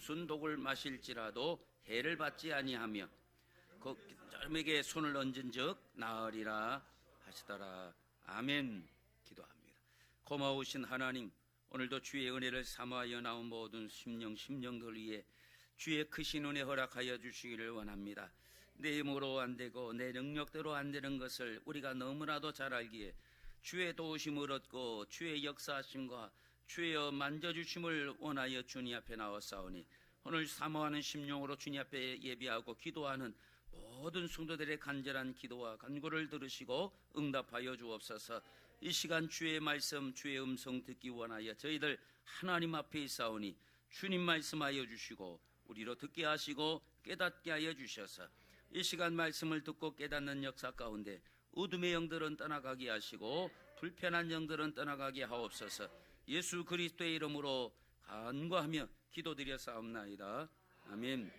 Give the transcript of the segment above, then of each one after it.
무슨 독을 마실지라도 해를 받지 아니하며 그 사람에게 손을 얹은즉 나으리라 하시더라. 아멘. 기도합니다. 고마우신 하나님, 오늘도 주의 은혜를 사모하여 나온 모든 심령들 위해 주의 크신 은혜 허락하여 주시기를 원합니다. 내 힘으로 안 되고 내 능력대로 안 되는 것을 우리가 너무나도 잘 알기에 주의 도우심을 얻고 주의 역사하심과 주의 만져주심을 원하여 주님 앞에 나왔사오니 오늘 사모하는 심령으로 주님 앞에 예비하고 기도하는 모든 성도들의 간절한 기도와 간구를 들으시고 응답하여 주옵소서. 이 시간 주의 말씀, 주의 음성 듣기 원하여 저희들 하나님 앞에 있사오니 주님 말씀하여 주시고 우리로 듣게 하시고 깨닫게 하여 주셔서 이 시간 말씀을 듣고 깨닫는 역사 가운데 어둠의 영들은 떠나가게 하시고 불편한 영들은 떠나가게 하옵소서. 예수 그리스도의 이름으로 간구하며 기도드려 싸움나이다. 아멘.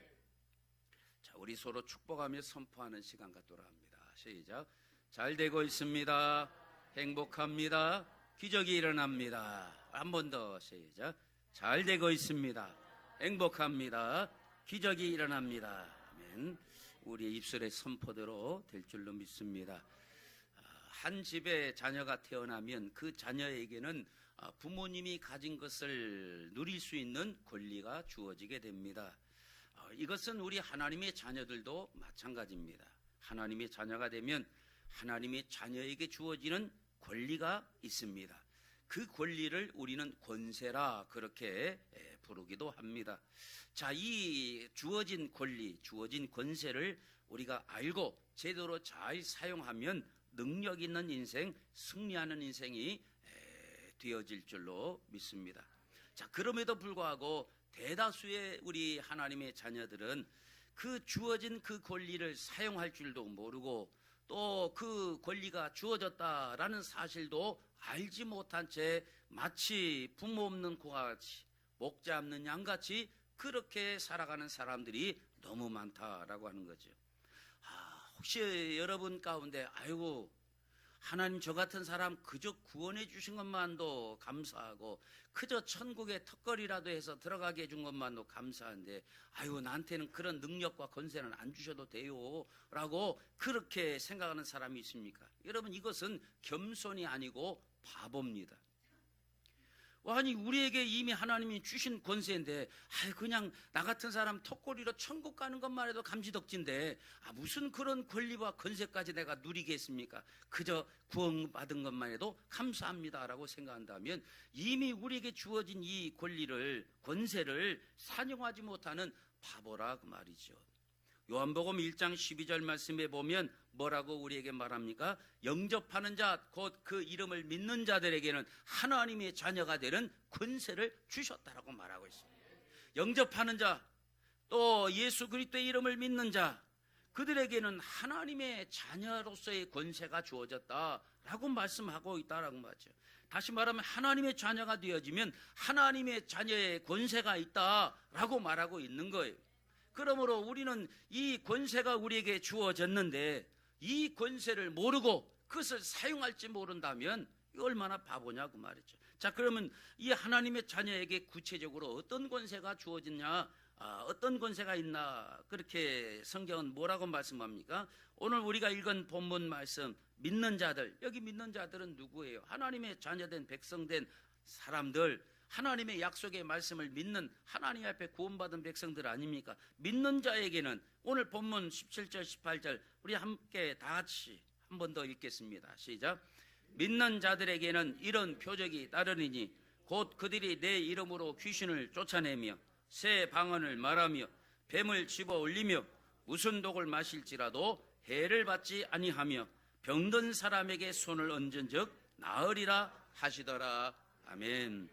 자, 우리 서로 축복하며 선포하는 시간 갖도록 합니다. 시작. 잘 되고 있습니다. 행복합니다. 기적이 일어납니다. 한 번 더 시작. 잘 되고 있습니다. 행복합니다. 기적이 일어납니다. 아멘. 우리의 입술의 선포대로 될 줄로 믿습니다. 한 집에 자녀가 태어나면 그 자녀에게는 부모님이 가진 것을 누릴 수 있는 권리가 주어지게 됩니다. 이것은 우리 하나님의 자녀들도 마찬가지입니다. 하나님의 자녀가 되면 하나님의 자녀에게 주어지는 권리가 있습니다. 그 권리를 우리는 권세라 그렇게 부르기도 합니다. 자, 이 주어진 권리, 주어진 권세를 우리가 알고 제대로 잘 사용하면 능력 있는 인생, 승리하는 인생이 되어질 줄로 믿습니다. 자, 그럼에도 불구하고 대다수의 우리 하나님의 자녀들은 그 주어진 그 권리를 사용할 줄도 모르고 또 그 권리가 주어졌다라는 사실도 알지 못한 채 마치 부모 없는 고같이 목자 없는 양같이 그렇게 살아가는 사람들이 너무 많다라고 하는 거죠. 혹시 여러분 가운데 아이고 하나님 저 같은 사람 그저 구원해 주신 것만도 감사하고 그저 천국의 턱걸이라도 해서 들어가게 해준 것만도 감사한데 아이고 나한테는 그런 능력과 권세는 안 주셔도 돼요 라고 그렇게 생각하는 사람이 있습니까? 여러분 이것은 겸손이 아니고 바보입니다. 아니 우리에게 이미 하나님이 주신 권세인데 그냥 나 같은 사람 턱걸이로 천국 가는 것만 해도 감지덕진데 무슨 그런 권리와 권세까지 내가 누리겠습니까? 그저 구원받은 것만 해도 감사합니다라고 생각한다면 이미 우리에게 주어진 이 권리를 권세를 산용하지 못하는 바보라 그 말이죠. 요한복음 1장 12절 말씀에 보면 뭐라고 우리에게 말합니까? 영접하는 자, 곧 그 이름을 믿는 자들에게는 하나님의 자녀가 되는 권세를 주셨다라고 말하고 있습니다. 영접하는 자, 또 예수 그리스도의 이름을 믿는 자, 그들에게는 하나님의 자녀로서의 권세가 주어졌다라고 말씀하고 있다라고 말이죠. 다시 말하면 하나님의 자녀가 되어지면 하나님의 자녀의 권세가 있다라고 말하고 있는 거예요. 그러므로 우리는 이 권세가 우리에게 주어졌는데 이 권세를 모르고 그것을 사용할지 모른다면 얼마나 바보냐고 말이죠. 자, 그러면 이 하나님의 자녀에게 구체적으로 어떤 권세가 주어졌냐, 어떤 권세가 있나, 그렇게 성경은 뭐라고 말씀합니까? 오늘 우리가 읽은 본문 말씀, 믿는 자들, 여기 믿는 자들은 누구예요? 하나님의 자녀된 백성된 사람들, 하나님의 약속의 말씀을 믿는 하나님 앞에 구원받은 백성들 아닙니까? 믿는 자에게는 오늘 본문 17절 18절 우리 함께 다 같이 한 번 더 읽겠습니다. 시작. 믿는 자들에게는 이런 표적이 따르니니 곧 그들이 내 이름으로 귀신을 쫓아내며 새 방언을 말하며 뱀을 집어 올리며 무슨 독을 마실지라도 해를 받지 아니하며 병든 사람에게 손을 얹은즉 나으리라 하시더라. 아멘.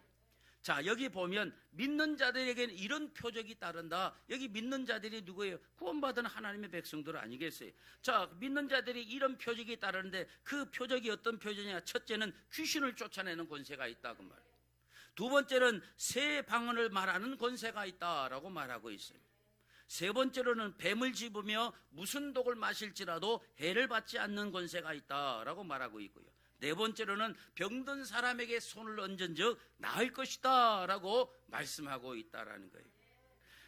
자, 여기 보면 믿는 자들에게는 이런 표적이 따른다. 여기 믿는 자들이 누구예요? 구원받은 하나님의 백성들 아니겠어요? 자, 믿는 자들이 이런 표적이 따르는데 그 표적이 어떤 표적이냐? 첫째는 귀신을 쫓아내는 권세가 있다 그 말이에요. 두 번째는 새 방언을 말하는 권세가 있다라고 말하고 있어요. 세 번째로는 뱀을 집으며 무슨 독을 마실지라도 해를 받지 않는 권세가 있다라고 말하고 있고요. 네 번째로는 병든 사람에게 손을 얹은즉 나을 것이다 라고 말씀하고 있다라는 거예요.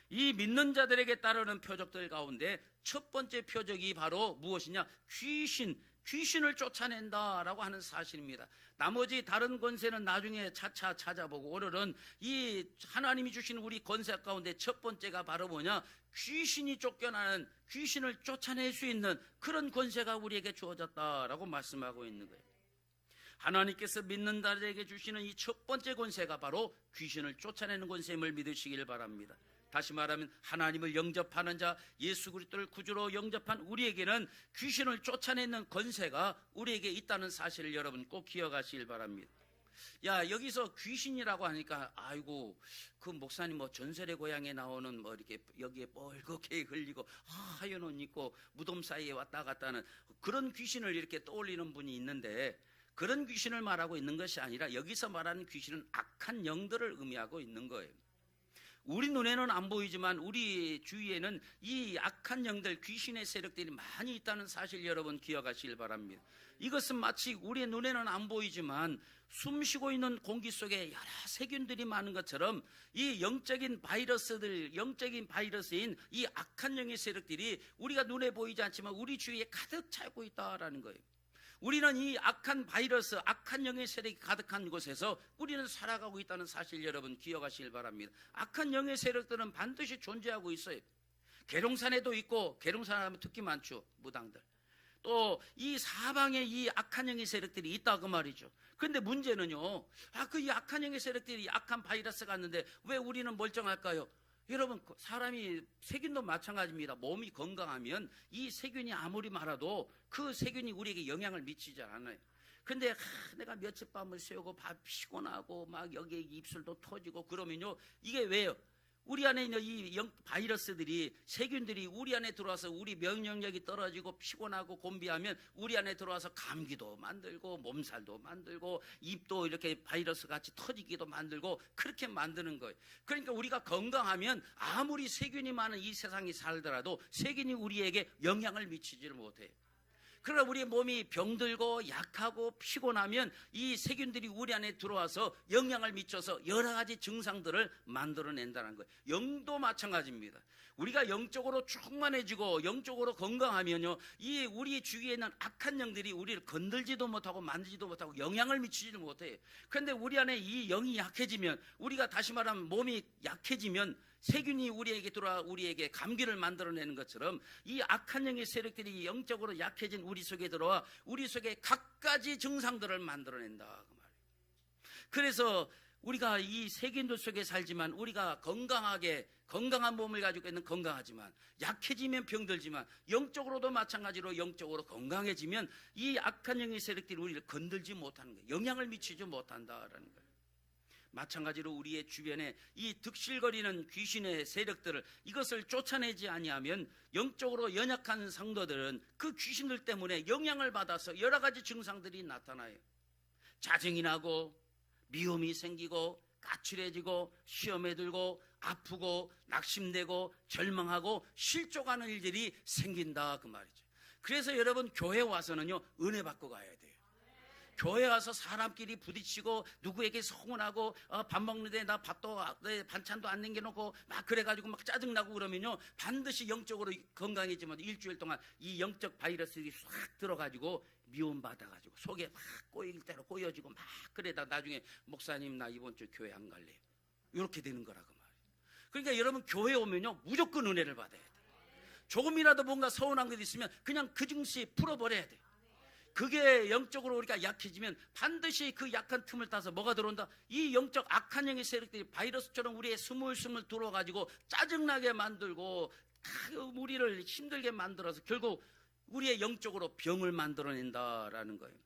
이 믿는 자들에게 따르는 표적들 가운데 첫 번째 표적이 바로 무엇이냐? 귀신을 쫓아낸다라고 하는 사실입니다. 나머지 다른 권세는 나중에 차차 찾아보고, 오늘은 이 하나님이 주신 우리 권세 가운데 첫 번째가 바로 뭐냐? 귀신이 쫓겨나는, 귀신을 쫓아낼 수 있는 그런 권세가 우리에게 주어졌다라고 말씀하고 있는 거예요. 하나님께서 믿는 자들에게 주시는 이 첫 번째 권세가 바로 귀신을 쫓아내는 권세임을 믿으시길 바랍니다. 다시 말하면 하나님을 영접하는 자, 예수 그리스도를 구주로 영접한 우리에게는 귀신을 쫓아내는 권세가 우리에게 있다는 사실을 여러분 꼭 기억하시길 바랍니다. 야, 여기서 귀신이라고 하니까 아이고, 그 목사님 뭐 전설의 고향에 나오는 뭐 이렇게 여기에 뻘겋게 흘리고 하얀 옷 입고 무덤 사이에 왔다 갔다 하는 그런 귀신을 이렇게 떠올리는 분이 있는데, 그런 귀신을 말하고 있는 것이 아니라 여기서 말하는 귀신은 악한 영들을 의미하고 있는 거예요. 우리 눈에는 안 보이지만 우리 주위에는 이 악한 영들, 귀신의 세력들이 많이 있다는 사실 여러분 기억하시길 바랍니다. 이것은 마치 우리의 눈에는 안 보이지만 숨 쉬고 있는 공기 속에 여러 세균들이 많은 것처럼 이 영적인 바이러스인 이 악한 영의 세력들이 우리가 눈에 보이지 않지만 우리 주위에 가득 차고 있다라는 거예요. 우리는 이 악한 바이러스, 악한 영의 세력이 가득한 곳에서 우리는 살아가고 있다는 사실 여러분 기억하시길 바랍니다. 악한 영의 세력들은 반드시 존재하고 있어요. 계룡산에도 있고, 계룡산 하면 특히 많죠, 무당들. 또 이 사방에 이 악한 영의 세력들이 있다고 말이죠. 그런데 문제는요, 이 악한 영의 세력들이 악한 바이러스가 왔는데 왜 우리는 멀쩡할까요? 여러분, 사람이, 세균도 마찬가지입니다. 몸이 건강하면 이 세균이 아무리 많아도 그 세균이 우리에게 영향을 미치지 않아요. 근데 내가 며칠 밤을 새우고 피곤하고 막 여기에 입술도 터지고 그러면요, 이게 왜요? 우리 안에 있는 이 바이러스들이, 세균들이 우리 안에 들어와서 우리 면역력이 떨어지고 피곤하고 곤비하면 우리 안에 들어와서 감기도 만들고 몸살도 만들고 입도 이렇게 바이러스 같이 터지기도 만들고 그렇게 만드는 거예요. 그러니까 우리가 건강하면 아무리 세균이 많은 이 세상에 살더라도 세균이 우리에게 영향을 미치지를 못해요. 그러나 우리의 몸이 병들고 약하고 피곤하면 이 세균들이 우리 안에 들어와서 영향을 미쳐서 여러 가지 증상들을 만들어낸다는 거예요. 영도 마찬가지입니다. 우리가 영적으로 충만해지고 영적으로 건강하면요, 이 우리 주위에 있는 악한 영들이 우리를 건들지도 못하고 만지지도 못하고 영향을 미치지도 못해요. 그런데 우리 안에 이 영이 약해지면, 우리가 다시 말하면 몸이 약해지면 세균이 우리에게 들어와 우리에게 감기를 만들어내는 것처럼 이 악한 영의 세력들이 영적으로 약해진 우리 속에 들어와 우리 속에 갖가지 증상들을 만들어낸다 그 말이에요. 그래서 우리가 이 세균들 속에 살지만 우리가 건강한 몸을 가지고 있는 건강하지만 약해지면 병들지만 영적으로도 마찬가지로 영적으로 건강해지면 이 악한 영의 세력들이 우리를 건들지 못하는 거예요. 영향을 미치지 못한다라는 거예요. 마찬가지로 우리의 주변에 이 득실거리는 귀신의 세력들을, 이것을 쫓아내지 아니하면 영적으로 연약한 성도들은 그 귀신들 때문에 영향을 받아서 여러 가지 증상들이 나타나요. 짜증이 나고 미움이 생기고 까칠해지고 시험에 들고 아프고 낙심되고 절망하고 실족하는 일들이 생긴다 그 말이죠. 그래서 여러분, 교회 와서는요, 은혜 받고 가야 돼요. 교회 와서 사람끼리 부딪히고 누구에게 서운하고 밥 먹는데 나 반찬도 안 남겨놓고 막 그래가지고 막 짜증나고 그러면요, 반드시 영적으로 건강해지면 일주일 동안 이 영적 바이러스들이 싹 들어가지고 미움받아가지고 속에 막 꼬일 대로 꼬여지고 막 그래다 나중에 목사님 나 이번 주 교회 안 갈래요, 이렇게 되는 거라고 말이에요. 그러니까 여러분, 교회 오면요 무조건 은혜를 받아야 돼요. 조금이라도 뭔가 서운한 것 있으면 그냥 그 즉시 풀어버려야 돼요. 그게 영적으로 우리가 약해지면 반드시 그 약한 틈을 타서 뭐가 들어온다? 이 영적 악한 영의 세력들이 바이러스처럼 우리의 스물스물 들어가지고 짜증나게 만들고 우리를 힘들게 만들어서 결국 우리의 영적으로 병을 만들어낸다라는 거예요.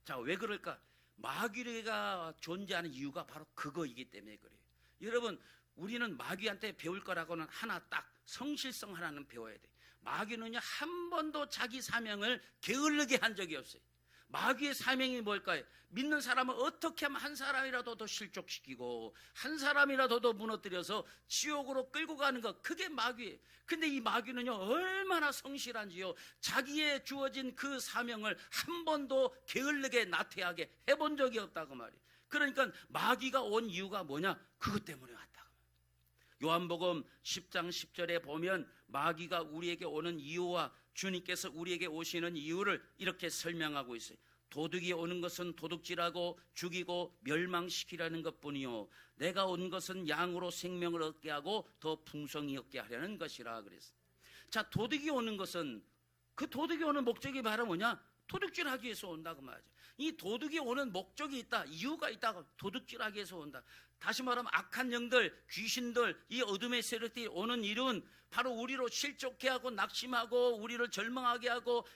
자, 왜 그럴까? 마귀가 존재하는 이유가 바로 그거이기 때문에 그래요. 여러분, 우리는 마귀한테 배울 거라고는 하나 딱, 성실성 하나는 배워야 돼요. 마귀는요, 한 번도 자기 사명을 게을르게 한 적이 없어요. 마귀의 사명이 뭘까요? 믿는 사람을 어떻게 하면 한 사람이라도 더 실족시키고 한 사람이라도 더 무너뜨려서 지옥으로 끌고 가는 것, 그게 마귀예요. 근데 이 마귀는요, 얼마나 성실한지요, 자기의 주어진 그 사명을 한 번도 게을르게 나태하게 해본 적이 없다고 말이에요. 그러니까 마귀가 온 이유가 뭐냐? 그것 때문에 왔다. 요한복음 10장 10절에 보면 마귀가 우리에게 오는 이유와 주님께서 우리에게 오시는 이유를 이렇게 설명하고 있어요. 도둑이 오는 것은 도둑질하고 죽이고 멸망시키라는 것뿐이요 내가 온 것은 양으로 생명을 얻게 하고 더 풍성히 얻게 하려는 것이라 그랬어요. 자, 도둑이 오는 것은 그 도둑이 오는 목적이 바로 뭐냐? 도둑질하기 위해서 온다고 말이죠. 이 도둑이 오는 목적이 있다, 이유가 있다고. 도둑질하기 위해서 온다. 다시 말하면 악한 영들, 귀신들, 이 어둠의 세력들이 오는 일은 바로 우리로 실족해 하고 낙심하고 우리를 절망하게 하고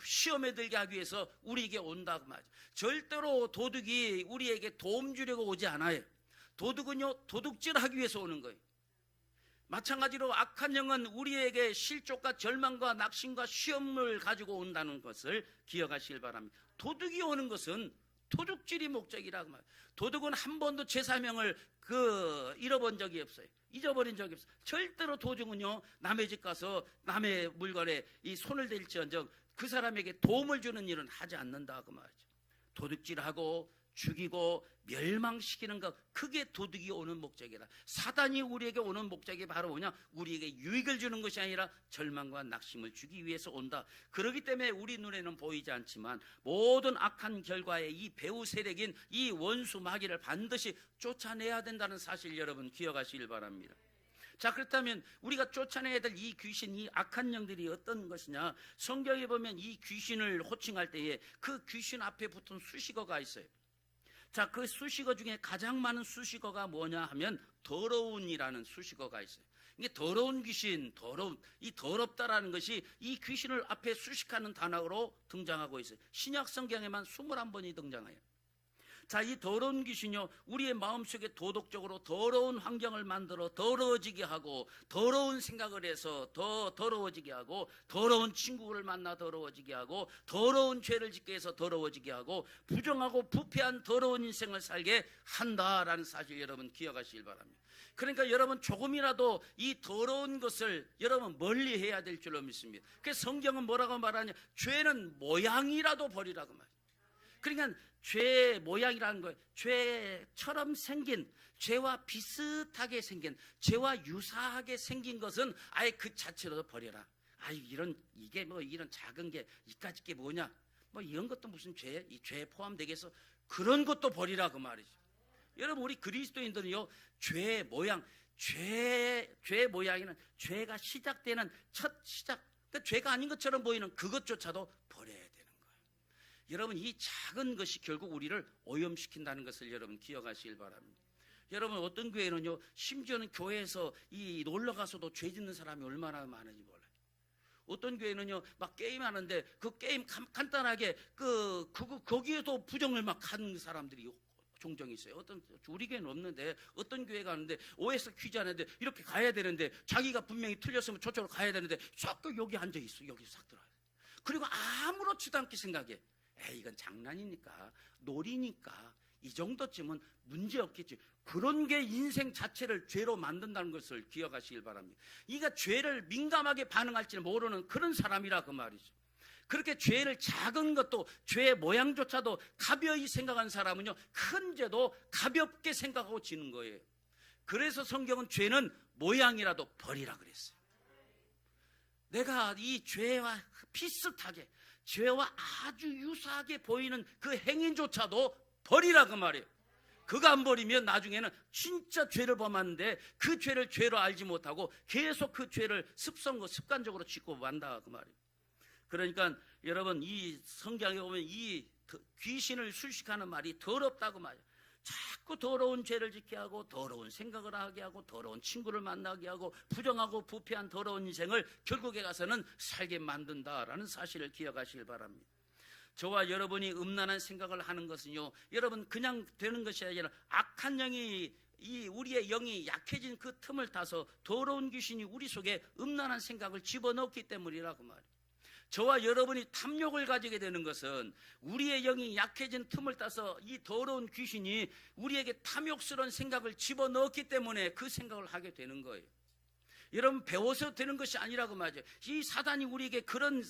시험에 들게 하기 위해서 우리에게 온다고 말이죠. 절대로 도둑이 우리에게 도움 주려고 오지 않아요. 도둑은요, 도둑질하기 위해서 오는 거예요. 마찬가지로 악한 영은 우리에게 실족과 절망과 낙심과 시험을 가지고 온다는 것을 기억하시길 바랍니다. 도둑이 오는 것은 도둑질이 목적이라고 말해요. 도둑은 한 번도 제 사명을 잃어본 적이 없어요. 잊어버린 적이 없어요. 절대로 도둑은요, 남의 집 가서 남의 물건에 이 손을 댈지언정 그 사람에게 도움을 주는 일은 하지 않는다고 말이죠. 도둑질하고 죽이고 멸망시키는 것, 그게 도둑이 오는 목적이다. 사단이 우리에게 오는 목적이 바로 뭐냐? 우리에게 유익을 주는 것이 아니라 절망과 낙심을 주기 위해서 온다. 그렇기 때문에 우리 눈에는 보이지 않지만 모든 악한 결과에 이 배후 세력인 이 원수 마귀를 반드시 쫓아내야 된다는 사실 여러분 기억하시길 바랍니다. 자, 그렇다면 우리가 쫓아내야 될 이 귀신, 이 악한 영들이 어떤 것이냐? 성경에 보면 이 귀신을 호칭할 때에 그 귀신 앞에 붙은 수식어가 있어요. 자, 그 수식어 중에 가장 많은 수식어가 뭐냐 하면 더러운이라는 수식어가 있어요. 이게 더러운 귀신, 이 더럽다라는 것이 이 귀신을 앞에 수식하는 단어로 등장하고 있어요. 신약 성경에만 21번이 등장해요. 자, 이 더러운 귀신이요, 우리의 마음속에 도덕적으로 더러운 환경을 만들어 더러워지게 하고, 더러운 생각을 해서 더 더러워지게 하고, 더러운 친구를 만나 더러워지게 하고, 더러운 죄를 짓게 해서 더러워지게 하고, 부정하고 부패한 더러운 인생을 살게 한다라는 사실 여러분 기억하시길 바랍니다. 그러니까 여러분 조금이라도 이 더러운 것을 여러분 멀리 해야 될 줄로 믿습니다. 그래서 성경은 뭐라고 말하냐? 죄는 모양이라도 버리라고 말해요. 그러니까 죄의 모양이라는 거예요. 죄처럼 생긴, 죄와 비슷하게 생긴, 죄와 유사하게 생긴 것은 아예 그 자체로 버려라. 아유, 이게 뭐 이런 작은 게 이까짓 게 뭐냐? 뭐 이런 것도 무슨 이 죄에 포함되겠어? 그런 것도 버리라 그 말이죠. 여러분, 우리 그리스도인들은요, 죄의 모양, 죄의 모양에는 죄가 시작되는 첫 시작, 그러니까 죄가 아닌 것처럼 보이는 그것조차도 버려야 돼요. 여러분, 이 작은 것이 결국 우리를 오염시킨다는 것을 여러분 기억하시길 바랍니다. 여러분, 어떤 교회는요, 심지어는 교회에서 이 놀러가서도 죄 짓는 사람이 얼마나 많은지 몰라요. 어떤 교회는요, 막 게임하는데 그 게임 간단하게 거기에도 부정을 막 하는 사람들이 종종 있어요. 우리 교회는 없는데 어떤 교회 가는데 OS 퀴즈 하는데 이렇게 가야 되는데 자기가 분명히 틀렸으면 저쪽으로 가야 되는데 자꾸 여기 앉아 있어. 여기 싹 들어와요. 그리고 아무렇지도 않게 생각해. 이건 장난이니까, 놀이니까 이 정도쯤은 문제 없겠지. 그런 게 인생 자체를 죄로 만든다는 것을 기억하시길 바랍니다. 이가 죄를 민감하게 반응할지 모르는 그런 사람이라 그 말이죠. 그렇게 죄를 작은 것도 죄의 모양조차도 가벼이 생각하는 사람은요, 큰 죄도 가볍게 생각하고 지는 거예요. 그래서 성경은 죄는 모양이라도 버리라 그랬어요. 내가 이 죄와 비슷하게, 죄와 아주 유사하게 보이는 그 행위조차도 버리라 그 말이에요. 그거 안 버리면 나중에는 진짜 죄를 범하는데 그 죄를 죄로 알지 못하고 계속 그 죄를 습관적으로 짓고 만다 그 말이에요. 그러니까 여러분, 이 성경에 보면 이 귀신을 수식하는 말이 더럽다고 말이에요. 자꾸 더러운 죄를 짓게 하고, 더러운 생각을 하게 하고, 더러운 친구를 만나게 하고, 부정하고 부패한 더러운 인생을 결국에 가서는 살게 만든다라는 사실을 기억하시길 바랍니다. 저와 여러분이 음란한 생각을 하는 것은요, 여러분 그냥 되는 것이 아니라 악한 영이, 우리의 영이 약해진 그 틈을 타서 더러운 귀신이 우리 속에 음란한 생각을 집어넣기 때문이라고 말이에요. 저와 여러분이 탐욕을 가지게 되는 것은 우리의 영이 약해진 틈을 따서 이 더러운 귀신이 우리에게 탐욕스러운 생각을 집어넣었기 때문에 그 생각을 하게 되는 거예요. 여러분, 배워서 되는 것이 아니라고 말이죠. 이 사단이 우리에게 그런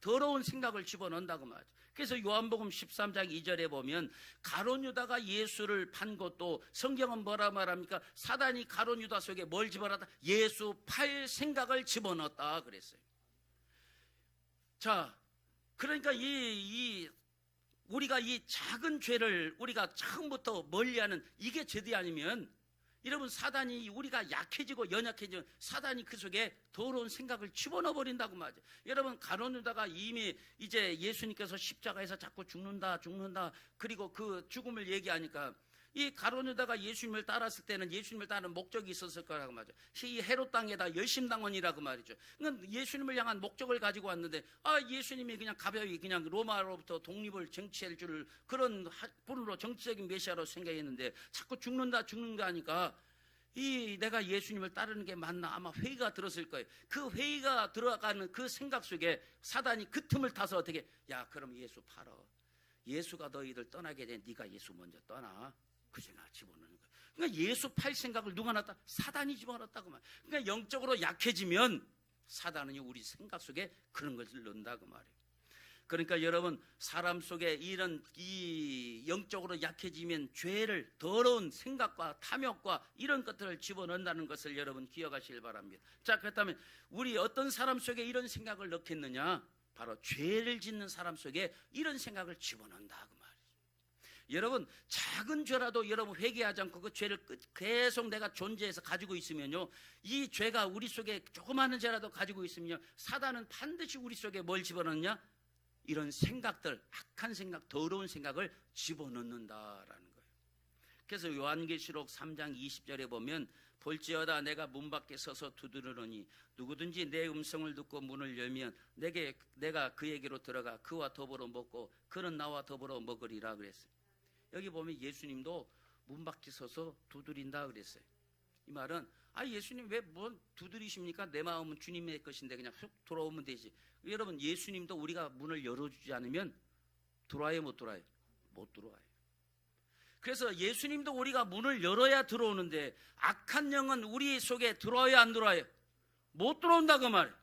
더러운 생각을 집어넣는다고 말이죠. 그래서 요한복음 13장 2절에 보면 가룟 유다가 예수를 판 것도 성경은 뭐라 말합니까? 사단이 가룟 유다 속에 뭘 집어넣었다? 예수 팔 생각을 집어넣었다 그랬어요. 자, 그러니까 우리가 이 작은 죄를 우리가 처음부터 멀리하는 이게 죄이 아니면, 여러분, 사단이 우리가 약해지고 연약해지면 사단이 그 속에 더러운 생각을 집어넣어 버린다고 말이죠. 여러분, 가룟 유다가 이미 이제 예수님께서 십자가에서 자꾸 죽는다 그리고 그 죽음을 얘기하니까 이 가룟 유다가 예수님을 따랐을 때는 예수님을 따르는 목적이 있었을 거라고 말이죠. 이 헤롯 땅에다 열심당원이라고 말이죠. 그러니까 예수님을 향한 목적을 가지고 왔는데 예수님이 그냥 가벼이 그냥 로마로부터 독립을 쟁취할 줄 그런 분으로 정치적인 메시아로 생각했는데 자꾸 죽는다 하니까 내가 예수님을 따르는 게 맞나 아마 회의가 들었을 거예요. 그 회의가 들어가는 그 생각 속에 사단이 그 틈을 타서 어떻게, 야 그럼 예수 팔어. 예수가 너희들 떠나게 돼. 네가 예수 먼저 떠나. 그제나 집어넣는 거예요. 그러니까 예수 팔 생각을 누가 넣었다? 사단이 집어넣었다고 말. 그러니까 영적으로 약해지면 사단은 우리 생각 속에 그런 것을 넣는다고 말이에요. 그러니까 여러분, 사람 속에 이 영적으로 약해지면 죄를, 더러운 생각과 탐욕과 이런 것들을 집어넣는다는 것을 여러분 기억하시길 바랍니다. 자, 그렇다면 우리 어떤 사람 속에 이런 생각을 넣겠느냐? 바로 죄를 짓는 사람 속에 이런 생각을 집어넣는다고 말이에요. 여러분, 작은 죄라도 여러분 회개하지 않고 그 죄를 계속 내가 존재해서 가지고 있으면요, 이 죄가 우리 속에 조그마한 죄라도 가지고 있으면요, 사단은 반드시 우리 속에 뭘 집어넣느냐? 이런 생각들, 악한 생각, 더러운 생각을 집어넣는다라는 거예요. 그래서 요한계시록 3장 20절에 보면 볼지어다 내가 문 밖에 서서 두드리노니 누구든지 내 음성을 듣고 문을 열면 내가 그에게로 들어가 그와 더불어 먹고 그는 나와 더불어 먹으리라 그랬어요. 여기 보면 예수님도 문 밖에 서서 두드린다 그랬어요. 이 말은 예수님 왜 뭐 두드리십니까? 내 마음은 주님의 것인데 그냥 쑥 돌아오면 되지. 여러분, 예수님도 우리가 문을 열어주지 않으면 들어와요, 못 들어와요? 못 들어와요. 그래서 예수님도 우리가 문을 열어야 들어오는데 악한 영은 우리 속에 들어와요, 안 들어와요? 못 들어온다고 말이에요.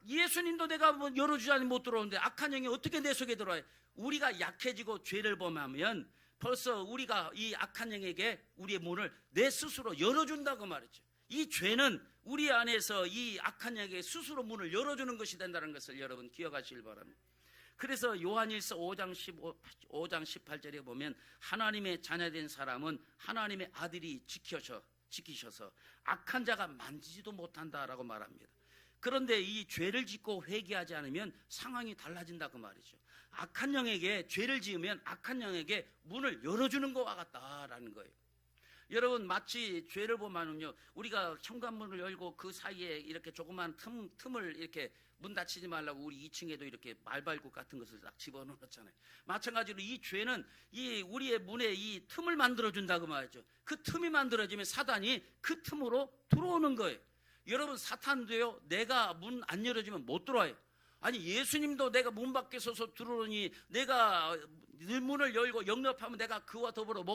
예수님도 내가 뭐 열어주지 않으면 못 들어오는데 악한 영이 어떻게 내 속에 들어와요? 우리가 약해지고 죄를 범하면 벌써 우리가 이 악한 영에게 우리의 문을 내 스스로 열어준다고 말이죠. 이 죄는 우리 안에서 이 악한 영에게 스스로 문을 열어주는 것이 된다는 것을 여러분 기억하시길 바랍니다. 그래서 요한일서 5장 18절에 보면 하나님의 자녀된 사람은 하나님의 아들이 지키셔서 악한 자가 만지지도 못한다라고 말합니다. 그런데 이 죄를 짓고 회개하지 않으면 상황이 달라진다고 말이죠. 악한 영에게 죄를 지으면 악한 영에게 문을 열어주는 것과 같다라는 거예요. 여러분, 마치 죄를 보면요, 우리가 현관문을 열고 그 사이에 이렇게 조그만 틈을 이렇게 문 닫히지 말라고 우리 2층에도 이렇게 말발굽 같은 것을 딱 집어넣었잖아요. 마찬가지로 이 죄는 우리의 문에 이 틈을 만들어준다고 말이죠. 그 틈이 만들어지면 사단이 그 틈으로 들어오는 거예요. 여러분, 사탄도요, 내가 문 안 열어주면 못 들어와요. 예수님도 내가 문 밖에 서서 들어오니 내가 문을 열고 영접하면 내가 그와 더불어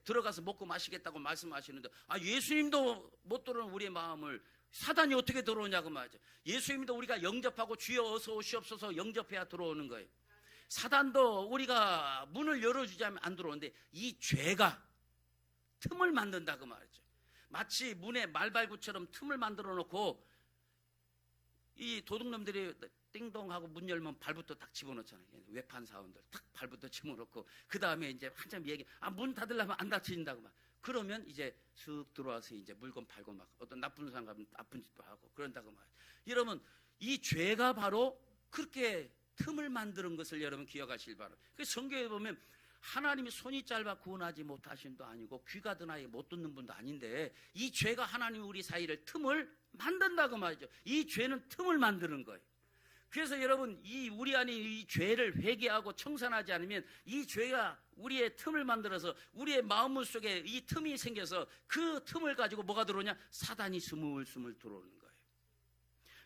들어가서 먹고 마시겠다고 말씀하시는데 예수님도 못 들어오는 우리의 마음을 사단이 어떻게 들어오냐고 말이죠. 예수님도 우리가 영접하고 주여 어서 오시옵소서 영접해야 들어오는 거예요. 사단도 우리가 문을 열어주자면 안 들어오는데 이 죄가 틈을 만든다고 말이죠. 마치 문에 말발굽처럼 틈을 만들어 놓고 이 도둑놈들이 띵동하고 문 열면 발부터 딱 집어넣잖아요. 외판 사원들 딱 발부터 집어넣고 그 다음에 이제 한참 얘기 문 닫으려면 안 닫힌다고 막 그러면 이제 슥 들어와서 이제 물건 팔고 막 어떤 나쁜 사람 가면 나쁜 짓도 하고 그런다고 말이에요. 여러분, 이 죄가 바로 그렇게 틈을 만드는 것을 여러분 기억하시길 바랍니다. 그 성경에 보면 하나님이 손이 짧아 구원하지 못하신도 아니고 귀가 드나이 못 듣는 분도 아닌데 이 죄가 하나님 우리 사이를 틈을 만든다고 말이죠. 이 죄는 틈을 만드는 거예요. 그래서 여러분, 우리 안에 이 죄를 회개하고 청산하지 않으면 이 죄가 우리의 틈을 만들어서 우리의 마음 속에 이 틈이 생겨서 그 틈을 가지고 뭐가 들어오냐? 사단이 스물스물 들어오는 거예요.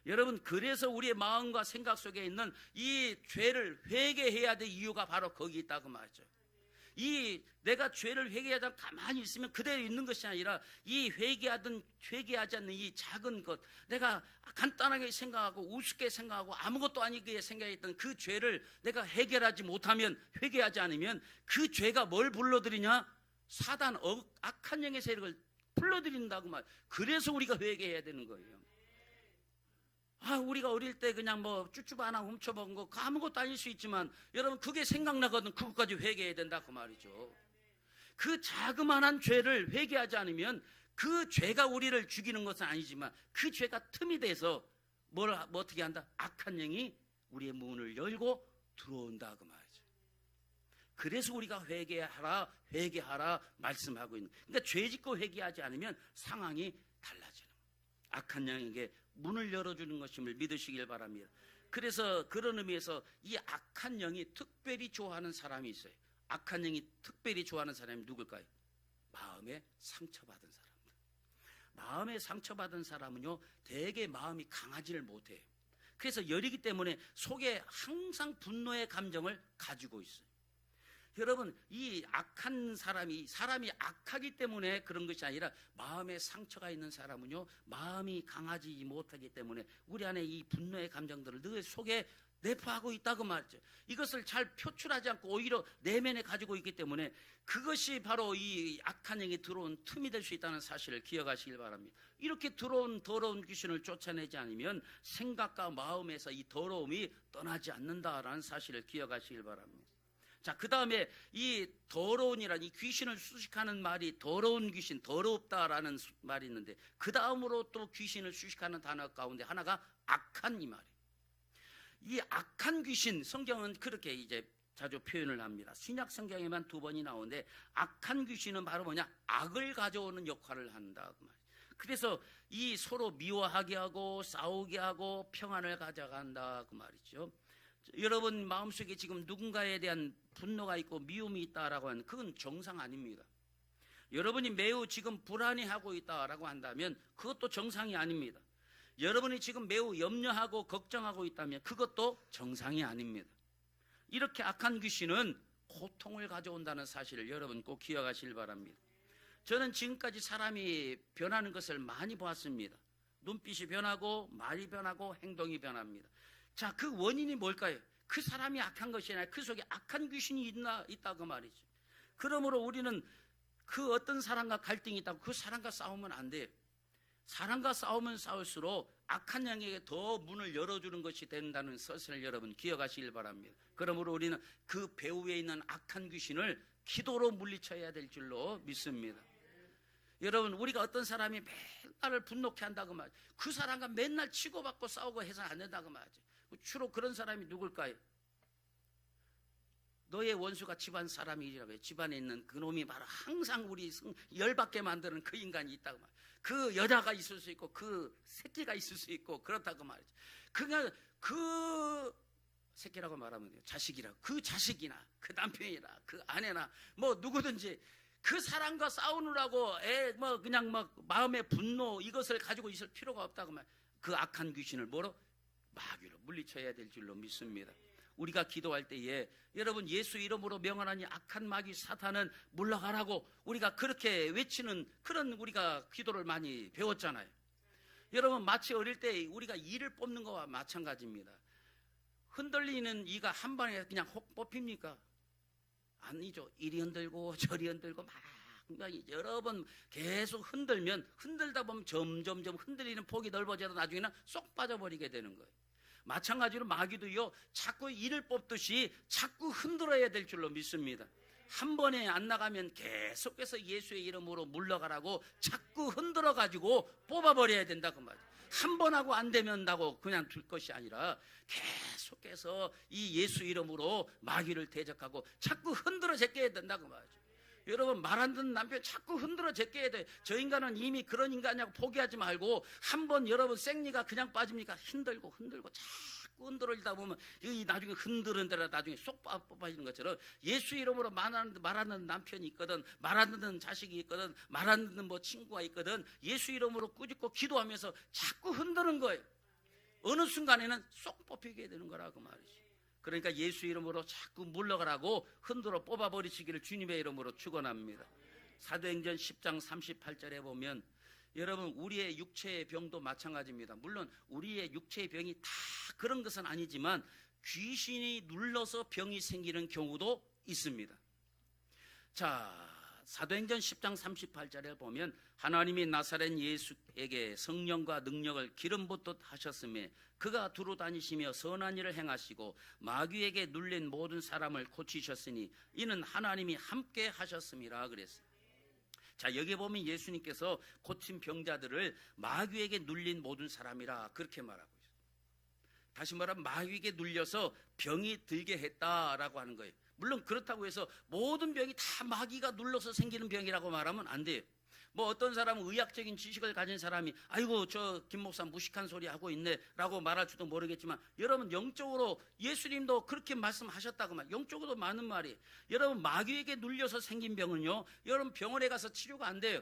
여러분, 그래서 우리의 마음과 생각 속에 있는 이 죄를 회개해야 될 이유가 바로 거기 있다고 말이죠. 이 내가 죄를 회개하다 가만히 있으면 그대로 있는 것이 아니라 이 회개하지 않는 이 작은 것, 내가 간단하게 생각하고 우습게 생각하고 아무것도 아니게 생각했던 그 죄를 내가 해결하지 못하면, 회개하지 않으면 그 죄가 뭘 불러들이냐? 사단, 악한 영의 세력을 불러들인다고 말. 그래서 우리가 회개해야 되는 거예요. 우리가 어릴 때 그냥 뭐 쭈쭈바 하나 훔쳐먹은 거 아무것도 아닐 수 있지만 여러분 그게 생각나거든. 그것까지 회개해야 된다 그 말이죠. 그 자그마한 죄를 회개하지 않으면 그 죄가 우리를 죽이는 것은 아니지만 그 죄가 틈이 돼서 뭐 어떻게 한다? 악한 영이 우리의 문을 열고 들어온다 그 말이죠. 그래서 우리가 회개하라 말씀하고 있는. 그러니까 죄 짓고 회개하지 않으면 상황이 달라지는 거예요. 악한 영에게 문을 열어주는 것임을 믿으시길 바랍니다. 그래서 그런 의미에서 이 악한 영이 특별히 좋아하는 사람이 있어요. 악한 영이 특별히 좋아하는 사람이 누굴까요? 마음에 상처받은 사람들. 마음에 상처받은 사람은요, 대개 마음이 강하지를 못해요. 그래서 열이기 때문에 속에 항상 분노의 감정을 가지고 있어요. 여러분, 이 악한 사람이 악하기 때문에 그런 것이 아니라 마음에 상처가 있는 사람은요, 마음이 강하지 못하기 때문에 우리 안에 이 분노의 감정들을 늘 속에 내포하고 있다고 말이죠. 이것을 잘 표출하지 않고 오히려 내면에 가지고 있기 때문에 그것이 바로 이 악한 영이 들어온 틈이 될 수 있다는 사실을 기억하시길 바랍니다. 이렇게 들어온 더러운 귀신을 쫓아내지 않으면 생각과 마음에서 이 더러움이 떠나지 않는다라는 사실을 기억하시길 바랍니다. 자, 그 다음에 이 더러운이란 이 귀신을 수식하는 말이 더러운 귀신, 더럽다라는 말이 있는데 그 다음으로 또 귀신을 수식하는 단어 가운데 하나가 악한 이 말이에요. 이 악한 귀신, 성경은 그렇게 이제 자주 표현을 합니다. 신약 성경에만 2번이 나오는데 악한 귀신은 바로 뭐냐? 악을 가져오는 역할을 한다 그 말이에요. 그래서 이 서로 미워하게 하고 싸우게 하고 평안을 가져간다 그 말이죠. 여러분 마음속에 지금 누군가에 대한 분노가 있고 미움이 있다라고 하는 그건 정상 아닙니다. 여러분이 매우 지금 불안해하고 있다라고 한다면 그것도 정상이 아닙니다. 여러분이 지금 매우 염려하고 걱정하고 있다면 그것도 정상이 아닙니다. 이렇게 악한 귀신은 고통을 가져온다는 사실을 여러분 꼭 기억하시길 바랍니다. 저는 지금까지 사람이 변하는 것을 많이 보았습니다. 눈빛이 변하고 말이 변하고 행동이 변합니다. 자, 그 원인이 뭘까요? 그 사람이 악한 것이 아니라 그 속에 악한 귀신이 있다고 말이죠. 그러므로 우리는 그 어떤 사람과 갈등이 있다고 그 사람과 싸우면 안 돼요. 사람과 싸우면 싸울수록 악한 영에게 더 문을 열어주는 것이 된다는 사실을 여러분 기억하시길 바랍니다. 그러므로 우리는 그 배후에 있는 악한 귀신을 기도로 물리쳐야 될 줄로 믿습니다. 여러분, 우리가 어떤 사람이 맨날 분노케 한다고 말이죠. 그 사람과 맨날 치고받고 싸우고 해서 안 된다고 말이죠. 주로 그런 사람이 누굴까요? 너의 원수가 집안 사람이라고 해요. 집안에 있는 그 놈이 바로 항상 우리 열받게 만드는 그 인간이 있다고 말이죠. 그 여자가 있을 수 있고 그 새끼가 있을 수 있고 그렇다고 말이죠. 그냥 그 새끼라고 말하면 돼요. 자식이라, 그 자식이나 그 남편이나 그 아내나 뭐 누구든지 그 사람과 싸우느라고 그냥 마음의 분노 이것을 가지고 있을 필요가 없다고 말. 그 악한 귀신을 뭐로? 마귀로 물리쳐야 될 줄로 믿습니다. 우리가 기도할 때에 여러분 예수 이름으로 명하나니 악한 마귀 사탄은 물러가라고 우리가 그렇게 외치는 그런 우리가 기도를 많이 배웠잖아요. 여러분 마치 어릴 때 우리가 이를 뽑는 거와 마찬가지입니다. 흔들리는 이가 한 방에 그냥 혹 뽑힙니까? 아니죠. 이리 흔들고 저리 흔들고 막 여러 번 계속 흔들다 보면 점점 흔들리는 폭이 넓어져서 나중에는 쏙 빠져버리게 되는 거예요. 마찬가지로 마귀도요, 자꾸 이를 뽑듯이 자꾸 흔들어야 될 줄로 믿습니다. 한 번에 안 나가면 계속해서 예수의 이름으로 물러가라고 자꾸 흔들어 가지고 뽑아버려야 된다고 말이에요. 한 번 하고 안 되면다고 그냥 둘 것이 아니라 계속해서 이 예수 이름으로 마귀를 대적하고 자꾸 흔들어 제껴야 된다고 말이죠. 여러분 말 안 듣는 남편 자꾸 흔들어 제껴야 돼. 저 인간은 이미 그런 인간이냐고 포기하지 말고 한번 여러분 생리가 그냥 빠집니까? 흔들고 자꾸 흔들어지다 보면 이 나중에 흔드는 데라 나중에 쏙 뽑아지는 것처럼 예수 이름으로 말 안 듣는 남편이 있거든, 말 안 듣는 자식이 있거든, 말 안 듣는 뭐 친구가 있거든, 예수 이름으로 꾸짖고 기도하면서 자꾸 흔드는 거예요. 어느 순간에는 쏙 뽑히게 되는 거라고 말이죠. 그러니까 예수 이름으로 자꾸 물러가라고 흔들어 뽑아버리시기를 주님의 이름으로 축원합니다. 사도행전 10장 38절에 보면 여러분 우리의 육체의 병도 마찬가지입니다. 물론 우리의 육체의 병이 다 그런 것은 아니지만 귀신이 눌러서 병이 생기는 경우도 있습니다. 자, 사도행전 10장 38절에 보면 하나님이 나사렛 예수에게 성령과 능력을 기름 붓듯 하셨으며 그가 두루 다니시며 선한 일을 행하시고 마귀에게 눌린 모든 사람을 고치셨으니 이는 하나님이 함께 하셨음이라 그랬어요. 자, 여기 보면 예수님께서 고친 병자들을 마귀에게 눌린 모든 사람이라 그렇게 말하고 있어요. 다시 말하면 마귀에게 눌려서 병이 들게 했다라고 하는 거예요. 물론 그렇다고 해서 모든 병이 다 마귀가 눌러서 생기는 병이라고 말하면 안 돼요. 뭐 어떤 사람은 의학적인 지식을 가진 사람이 아이고 저 김 목사 무식한 소리 하고 있네 라고 말할 줄도 모르겠지만 여러분 영적으로 예수님도 그렇게 말씀하셨다고 말, 영적으로도 많은 말이에요. 여러분 마귀에게 눌려서 생긴 병은요, 여러분 병원에 가서 치료가 안 돼요.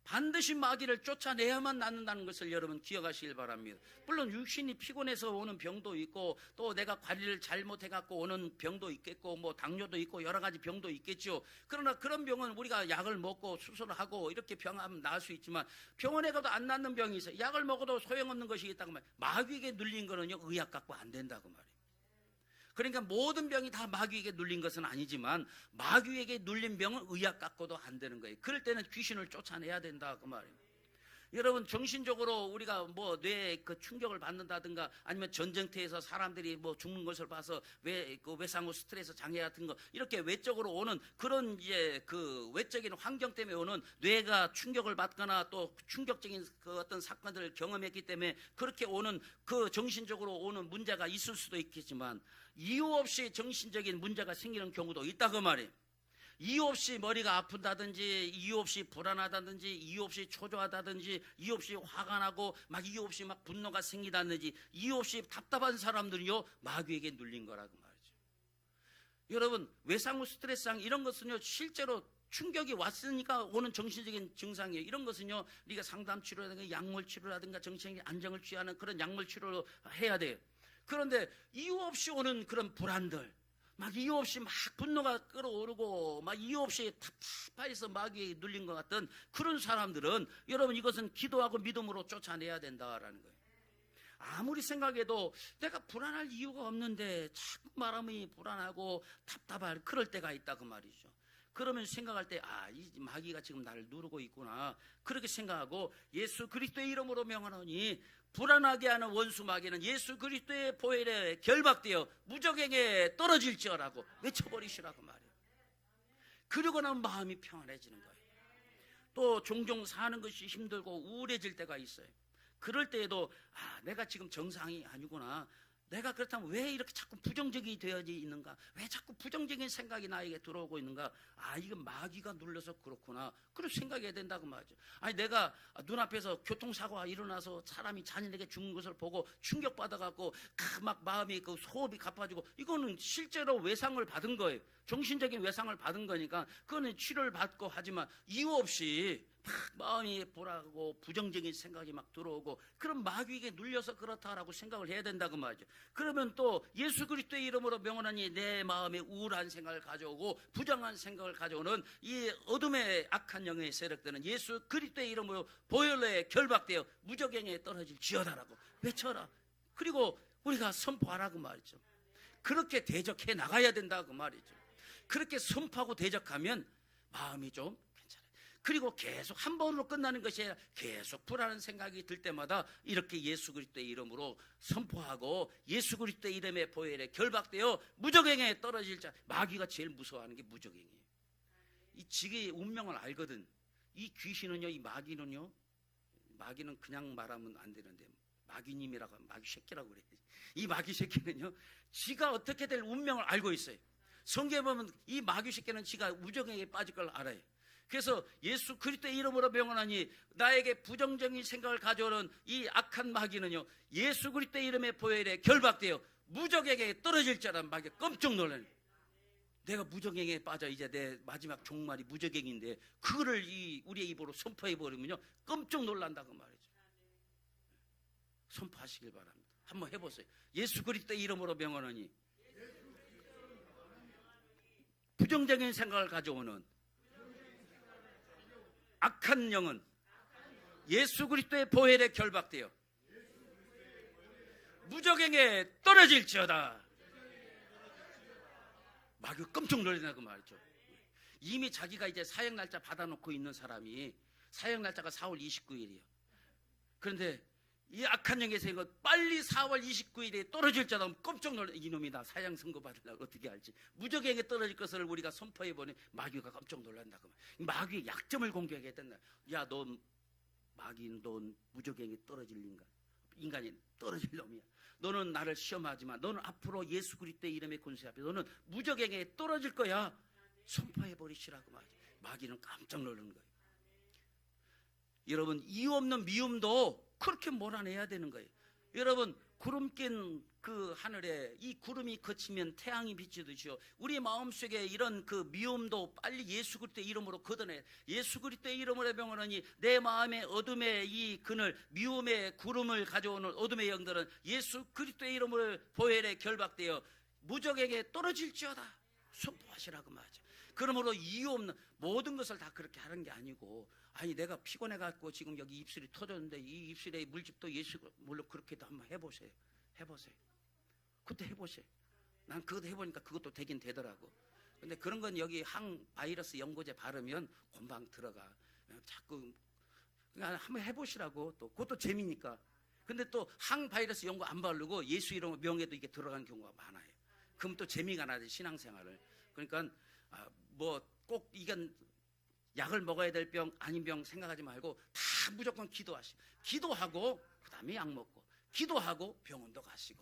반드시 마귀를 쫓아내야만 낫는다는 것을 여러분 기억하시길 바랍니다. 물론 육신이 피곤해서 오는 병도 있고 또 내가 관리를 잘못해갖고 오는 병도 있겠고 뭐 당뇨도 있고 여러 가지 병도 있겠죠. 그러나 그런 병은 우리가 약을 먹고 수술을 하고 이렇게 병하면 나을 수 있지만 병원에 가도 안 낫는 병이 있어요. 약을 먹어도 소용없는 것이 있다고 말이에요. 마귀에게 눌린 거는요 의학 갖고 안 된다고 말이에요. 그러니까 모든 병이 다 마귀에게 눌린 것은 아니지만 마귀에게 눌린 병은 의학 갖고도 안 되는 거예요. 그럴 때는 귀신을 쫓아내야 된다 그 말이에요. 여러분 정신적으로 우리가 뭐 뇌에 그 충격을 받는다든가 아니면 전쟁터에서 사람들이 뭐 죽는 것을 봐서 그 외상후 스트레스 장애 같은 거 이렇게 외적으로 오는 그런 이제 그 외적인 환경 때문에 오는 뇌가 충격을 받거나 또 충격적인 그 어떤 사건들을 경험했기 때문에 그렇게 오는 그 정신적으로 오는 문제가 있을 수도 있겠지만 이유 없이 정신적인 문제가 생기는 경우도 있다 그 말이에요. 이유 없이 머리가 아픈다든지 이유 없이 불안하다든지 이유 없이 초조하다든지 이유 없이 화가 나고 막 이유 없이 막 분노가 생기다든지 이유 없이 답답한 사람들이요 마귀에게 눌린 거라고 말이죠. 여러분 외상후 스트레스상 이런 것은요 실제로 충격이 왔으니까 오는 정신적인 증상이에요. 이런 것은요 우리가 상담 치료라든가 약물 치료라든가 정신적인 안정을 취하는 그런 약물 치료를 해야 돼요. 그런데 이유 없이 오는 그런 불안들 막 이유 없이 막 분노가 끓어오르고 막 이유 없이 답답해서 마귀에 눌린 것 같던 그런 사람들은 여러분 이것은 기도하고 믿음으로 쫓아내야 된다라는 거예요. 아무리 생각해도 내가 불안할 이유가 없는데 자꾸 마음이 불안하고 답답할 그럴 때가 있다 그 말이죠. 그러면 생각할 때 이 마귀가 지금 나를 누르고 있구나 그렇게 생각하고 예수 그리스도의 이름으로 명하노니 불안하게 하는 원수 마귀는 예수 그리스도의 보혈에 결박되어 무적에게 떨어질지어라고 외쳐버리시라고 말이에요. 그러고 나면 마음이 평안해지는 거예요. 또 종종 사는 것이 힘들고 우울해질 때가 있어요. 그럴 때에도 내가 지금 정상이 아니구나. 내가 그렇다면 왜 이렇게 자꾸 부정적이 되어져 있는가? 왜 자꾸 부정적인 생각이 나에게 들어오고 있는가? 이건 마귀가 눌러서 그렇구나. 그렇게 생각해야 된다고 말이죠. 내가 눈앞에서 교통사고가 일어나서 사람이 잔인하게 죽는 것을 보고 충격받아갖고 막 마음이 그 소업이 가빠지고 이거는 실제로 외상을 받은 거예요. 정신적인 외상을 받은 거니까 그거는 치료를 받고 하지만 이유 없이 막 마음이 불안하고 부정적인 생각이 막 들어오고 그런 마귀에게 눌려서 그렇다라고 생각을 해야 된다고 말이죠. 그러면 또 예수 그리스도의 이름으로 명하노니 내 마음에 우울한 생각을 가져오고 부정한 생각을 가져오는 이 어둠의 악한 영의 세력들은 예수 그리스도의 이름으로 보혈로에 결박되어 무적행에 떨어질지어다라고 외쳐라. 그리고 우리가 선포하라고 말이죠. 그렇게 대적해 나가야 된다고 말이죠. 그렇게 선포하고 대적하면 마음이 좀 그리고 계속 한 번으로 끝나는 것이 아니라 계속 불안한 생각이 들 때마다 이렇게 예수 그리스도의 이름으로 선포하고 예수 그리스도의 이름의 보혈에 결박되어 무적행에 떨어질 자. 마귀가 제일 무서워하는 게 무적행이에요. 이 지의 운명을 알거든. 이 귀신은요, 이 마귀는요, 마귀는 그냥 말하면 안 되는데 마귀님이라고 하면 마귀 새끼라고 그래요. 이 마귀 새끼는요 지가 어떻게 될 운명을 알고 있어요. 성경에 보면 이 마귀 새끼는 지가 무적행에 빠질 걸 알아요. 그래서 예수 그리스도의 이름으로 명하노니 나에게 부정적인 생각을 가져오는 이 악한 마귀는요 예수 그리스도의 이름의 보혈에 결박되어 무적에게 떨어질 자란 마귀가 깜짝 놀라는 거예요. 내가 무적행에 빠져 이제 내 마지막 종말이 무적행인데 그거를 우리의 입으로 선포해버리면요 깜짝 놀란다고 말이죠. 선포하시길 바랍니다. 한번 해보세요. 예수 그리스도의 이름으로 명하노니 부정적인 생각을 가져오는 악한 영은 예수 그리스도의 보혈에 결박되어 무적행에 떨어질지어다. 마귀가 깜짝 놀라는 그 말이죠. 이미 자기가 이제 사형 날짜 받아놓고 있는 사람이, 사형 날짜가 4월 29일이에요. 그런데 이 악한 영의 세력은 빨리 4월 29일에 떨어질 줄 알고 깜짝 놀라. 이놈이 나 사형 선고 받으려고 어떻게 할지, 무적행에 떨어질 것을 우리가 선포해보니 마귀가 깜짝 놀란다고. 마귀의 약점을 공격해야 된다. 야, 너 마귀는 넌 무적행에 떨어질 인간이 떨어질 놈이야. 너는 나를 시험하지만 너는 앞으로 예수 그리스도의 이름의 권세 앞에 너는 무적행에 떨어질 거야. 선포해버리시라고 말이야. 마귀는 깜짝 놀라는 거예요. 여러분, 이유 없는 미움도 그렇게 몰아내야 되는 거예요. 여러분, 구름 낀 그 하늘에 이 구름이 그치면 태양이 비치듯이요, 우리 마음속에 이런 그 미움도 빨리 예수 그리스도의 이름으로 걷어내. 예수 그리스도의 이름으로 명하노니 내 마음의 어둠의 이 그늘, 미움의 구름을 가져오는 어둠의 영들은 예수 그리스도의 이름으로 보혈에 결박되어 무적에게 떨어질지어다 선포하시라고 말이죠. 그러므로 이유 없는 모든 것을 다 그렇게 하는 게 아니고, 아니 내가 피곤해갖고 지금 여기 입술이 터졌는데 이 입술에 물집도 예수, 물론 그렇게도 한번 해보세요. 그것도 해보세요. 난 그것도 해보니까 그것도 되긴 되더라고. 근데 그런 건 여기 항바이러스 연고제 바르면 금방 들어가. 자꾸 그냥 한번 해보시라고. 또 그것도 재미니까. 근데 또 항바이러스 연고 안 바르고 예수 이름 명예도 이게 들어간 경우가 많아요. 그럼 또 재미가 나지, 신앙생활을. 그러니까 뭐 꼭 이건 약을 먹어야 될 병 아닌 병 생각하지 말고 다 무조건 기도하고 그 다음에 약 먹고, 기도하고 병원도 가시고,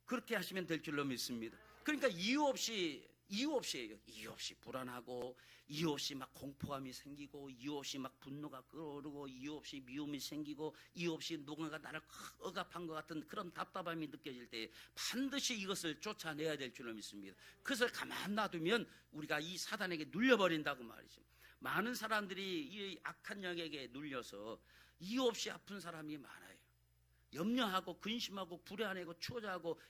그렇게 하시면 될 줄로 믿습니다. 그러니까 이유 없이 불안하고, 이유 없이 막 공포감이 생기고, 이유 없이 막 분노가 끓어오르고, 이유 없이 미움이 생기고, 이유 없이 누군가 나를 억압한 것 같은 그런 답답함이 느껴질 때 반드시 이것을 쫓아내야 될 줄로 믿습니다. 그것을 가만 놔두면 우리가 이 사단에게 눌려버린다고 말이죠. 많은 사람들이 이 악한 영에게 눌려서 이유 없이 아픈 사람이 많아요. 염려하고 근심하고 불안해하고 초조하고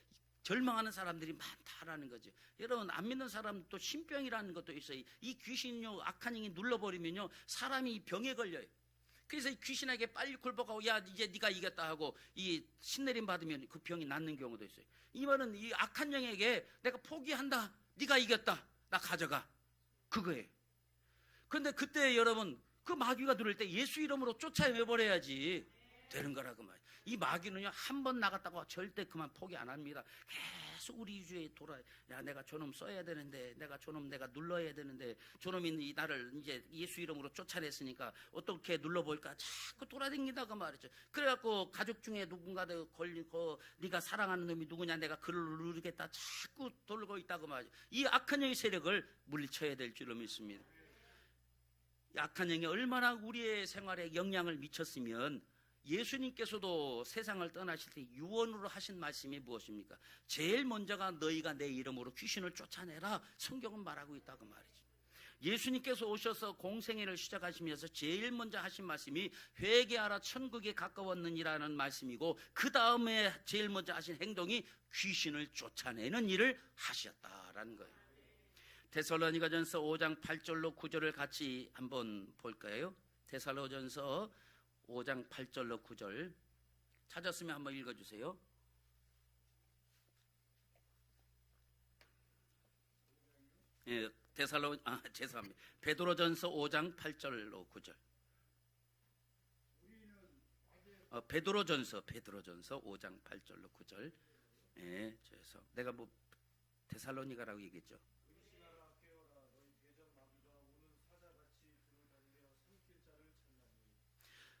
절망하는 사람들이 많다라는 거죠. 여러분, 안 믿는 사람도 신병이라는 것도 있어요. 이 귀신요, 악한 영이 눌러버리면요, 사람이 병에 걸려요. 그래서 이 귀신에게 빨리 굴복하고, 야 이제 네가 이겼다 하고 이 신내림 받으면 그 병이 낫는 경우도 있어요. 이 말은 이 악한 영에게 내가 포기한다, 네가 이겼다, 나 가져가, 그거예요. 그런데 그때 여러분, 그 마귀가 들을 때 예수 이름으로 쫓아내버려야지 되는 거라고 말이에요. 이 마귀는요, 한 번 나갔다고 절대 그만 포기 안 합니다. 계속 우리 주위에 돌아요. 야, 내가 저놈 써야 되는데, 내가 저놈 내가 눌러야 되는데, 저놈이 나를 이제 예수 이름으로 쫓아냈으니까 어떻게 눌러볼까 자꾸 돌아다닌다고 말이죠. 그래갖고 가족 중에 누군가 걸리고, 네가 사랑하는 놈이 누구냐, 내가 그를 누르겠다 자꾸 돌고 있다고 말이죠. 이 악한 영의 세력을 물리쳐야 될 줄로 믿습니다. 악한 영이 얼마나 우리의 생활에 영향을 미쳤으면, 예수님께서도 세상을 떠나실 때 유언으로 하신 말씀이 무엇입니까? 제일 먼저가 너희가 내 이름으로 귀신을 쫓아내라, 성경은 말하고 있다고 말이죠. 예수님께서 오셔서 공생애를 시작하시면서 제일 먼저 하신 말씀이 회개하라 천국에 가까웠느니라는 말씀이고, 그 다음에 제일 먼저 하신 행동이 귀신을 쫓아내는 일을 하셨다라는 거예요. 데살로니가전서 5장 8절로 9절을 같이 한번 볼까요? 데살로전서 5장 8절로 9절 찾았으면 한번 읽어주세요. 예, 죄송합니다. 베드로전서 5장 8절로 9절. 베드로전서 5장 8절로 9절. 예, 죄송. 내가 뭐 데살로니가라고 얘기했죠.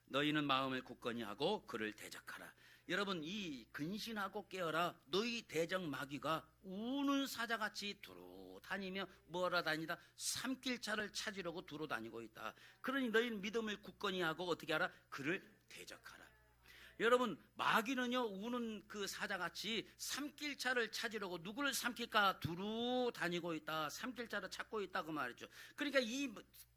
너희는 마음을 굳건히 하고 그를 대적하라. 여러분, 이 근신하고 깨어라. 너희 대적 마귀가 우는 사자같이 두루 다니며 뭐하러 다니다? 삼킬차를 찾으려고 두루 다니고 있다. 그러니 너희는 믿음을 굳건히 하고 어떻게 하라? 그를 대적하라. 여러분, 마귀는요, 우는 그 사자같이 삼킬차를 찾으려고 누구를 삼킬까 두루 다니고 있다. 삼킬차를 찾고 있다고 말이죠. 그러니까 이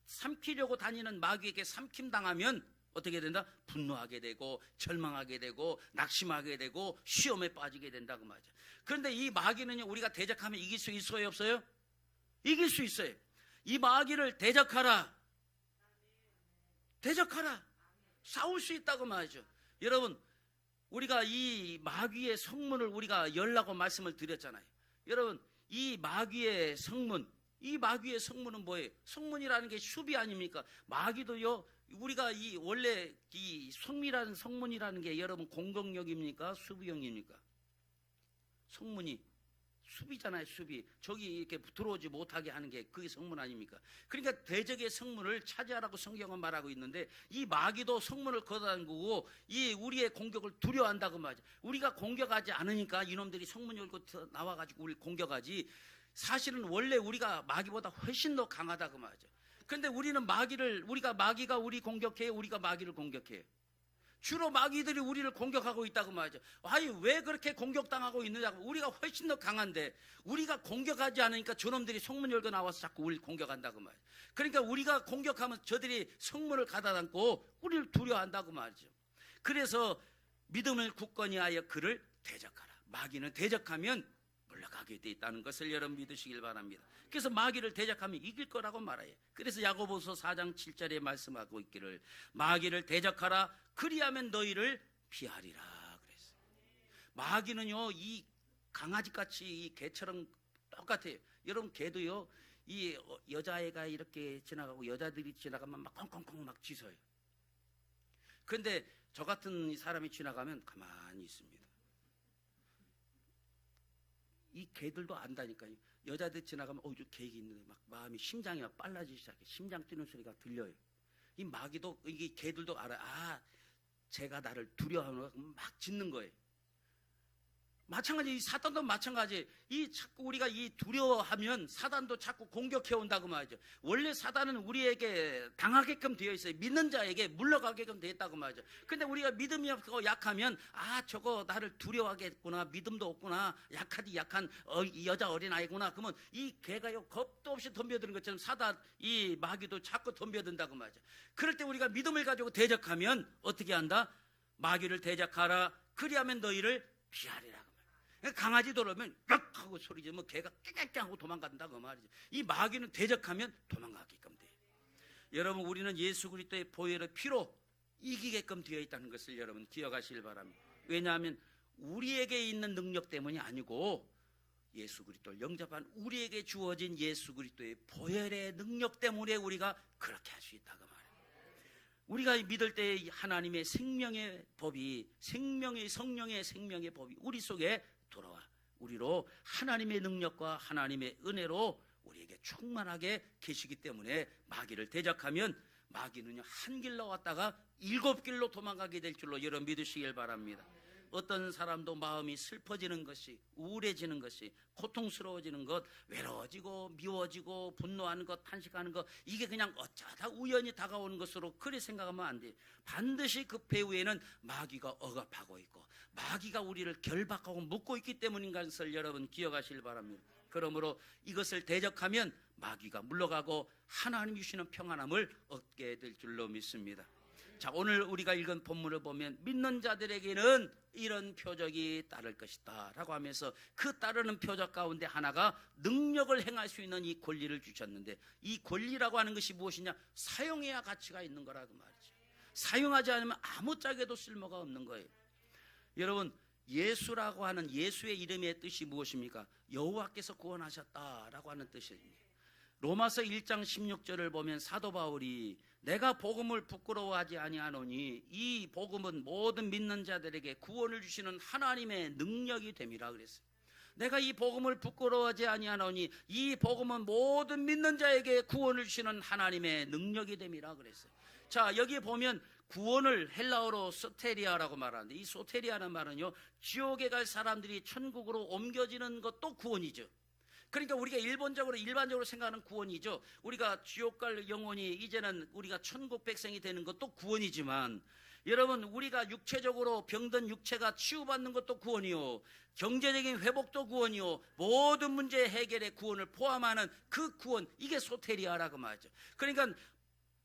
삼키려고 다니는 마귀에게 삼킴당하면 어떻게 된다? 분노하게 되고 절망하게 되고 낙심하게 되고 시험에 빠지게 된다고 말이죠. 그런데 이 마귀는요, 우리가 대적하면 이길 수 있어요, 없어요? 이길 수 있어요. 이 마귀를 대적하라. 대적하라. 싸울 수 있다고 말이죠. 여러분, 우리가 이 마귀의 성문을 우리가 열라고 말씀을 드렸잖아요. 여러분, 이 마귀의 성문은 뭐예요? 성문이라는 게 숲이 아닙니까? 마귀도요, 우리가 이 원래 이 성미라는 성문이라는 게 여러분 공동역입니까? 수비형입니까? 성문이 숲이잖아요. 숲이 저기 이렇게 들어오지 못하게 하는 게 그게 성문 아닙니까? 그러니까 대적의 성문을 차지하라고 성경은 말하고 있는데, 이 마귀도 성문을 걷어다니고 이 우리의 공격을 두려워한다고 말이죠. 우리가 공격하지 않으니까 이놈들이 성문 열고 나와가지고 우리를 공격하지, 사실은 원래 우리가 마귀보다 훨씬 더 강하다고 말이죠. 그런데 우리는 마귀가 우리 공격해요? 우리가 마귀를 공격해요? 주로 마귀들이 우리를 공격하고 있다고 말이죠. 아니, 왜 그렇게 공격당하고 있느냐고. 우리가 훨씬 더 강한데 우리가 공격하지 않으니까 저놈들이 성문 열고 나와서 자꾸 우리를 공격한다고 말이죠. 그러니까 우리가 공격하면 저들이 성문을 가다듬고 우리를 두려워한다고 말이죠. 그래서 믿음을 굳건히 하여 그를 대적하라. 마귀는 대적하면 물러가게 돼 있다는 것을 여러분 믿으시길 바랍니다. 그래서 마귀를 대적하면 이길 거라고 말해요. 그래서 야고보서 4장 7절에 말씀하고 있기를, 마귀를 대적하라. 그리하면 너희를 피하리라 그랬어요. 마귀는요, 이 강아지같이 이 개처럼 똑같아요. 여러분, 개도요, 이 여자애가 이렇게 지나가고 여자들이 지나가면 막 콩콩콩 막 짖어요. 그런데 저 같은 사람이 지나가면 가만히 있습니다. 이 개들도 안다니까요. 여자들 지나가면 저 개가 있는데 막 마음이, 심장이 막 빨라지기 시작해. 심장 뛰는 소리가 들려요. 이 마귀도, 이 개들도 알아요. 제가 나를 두려워하는 거 막 짖는 거예요. 마찬가지, 이 사단도 마찬가지. 이 자꾸 우리가 이 두려워하면 사단도 자꾸 공격해 온다고 말이죠. 원래 사단은 우리에게 당하게끔 되어 있어요. 믿는 자에게 물러가게끔 되어 있다고 말이죠. 근데 우리가 믿음이 없고 약하면, 저거 나를 두려워하겠구나, 믿음도 없구나, 약한 여자 어린아이구나. 그러면 이 개가요, 겁도 없이 덤벼드는 것처럼 사단, 이 마귀도 자꾸 덤벼든다고 말이죠. 그럴 때 우리가 믿음을 가지고 대적하면 어떻게 한다? 마귀를 대적하라. 그리하면 너희를 피하리라. 강아지 돌아오면 깍 하고 소리 지르면 개가 깨깨깨 하고 도망간다고 말이죠. 이 마귀는 대적하면 도망가게끔 돼요. 여러분, 우리는 예수 그리스도의 보혈의 피로 이기게끔 되어 있다는 것을 여러분 기억하시길 바랍니다. 왜냐하면 우리에게 있는 능력 때문이 아니고 예수 그리스도를 영접한 우리에게 주어진 예수 그리스도의 보혈의 능력 때문에 우리가 그렇게 할 수 있다고 말해요. 우리가 믿을 때 하나님의 생명의 법이, 성령의 생명의 법이 우리 속에 돌아와 우리로 하나님의 능력과 하나님의 은혜로 우리에게 충만하게 계시기 때문에 마귀를 대적하면 마귀는요, 한 길로 왔다가 7길로 도망가게 될 줄로 여러분 믿으시길 바랍니다. 어떤 사람도 마음이 슬퍼지는 것이, 우울해지는 것이, 고통스러워지는 것, 외로워지고 미워지고 분노하는 것, 탄식하는 것, 이게 그냥 어쩌다 우연히 다가오는 것으로 그리 생각하면 안 돼요. 반드시 그 배후에는 마귀가 억압하고 있고 마귀가 우리를 결박하고 묶고 있기 때문인 것을 여러분 기억하시길 바랍니다. 그러므로 이것을 대적하면 마귀가 물러가고 하나님이 주시는 평안함을 얻게 될 줄로 믿습니다. 자, 오늘 우리가 읽은 본문을 보면 믿는 자들에게는 이런 표적이 따를 것이다 라고 하면서 그 따르는 표적 가운데 하나가 능력을 행할 수 있는 이 권리를 주셨는데, 이 권리라고 하는 것이 무엇이냐? 사용해야 가치가 있는 거라고 말이죠. 사용하지 않으면 아무짝에도 쓸모가 없는 거예요. 여러분, 예수라고 하는 예수의 이름의 뜻이 무엇입니까? 여호와께서 구원하셨다라고 하는 뜻입니다. 로마서 1장 16절을 보면 사도 바울이 내가 복음을 부끄러워하지 아니하노니 이 복음은 모든 믿는 자들에게 구원을 주시는 하나님의 능력이 됨이라 그랬어요. 내가 이 복음을 부끄러워하지 아니하노니 이 복음은 모든 믿는 자에게 구원을 주시는 하나님의 능력이 됨이라 그랬어요. 자, 여기 보면 구원을 헬라어로 소테리아라고 말하는데, 이 소테리아라는 말은요, 지옥에 갈 사람들이 천국으로 옮겨지는 것도 구원이죠. 그러니까 우리가 일반적으로 생각하는 구원이죠. 우리가 지옥 갈 영혼이 이제는 우리가 천국 백성이 되는 것도 구원이지만, 여러분, 우리가 육체적으로 병든 육체가 치유받는 것도 구원이요, 경제적인 회복도 구원이요, 모든 문제 해결의 구원을 포함하는 그 구원, 이게 소테리아라고 말하죠. 그러니까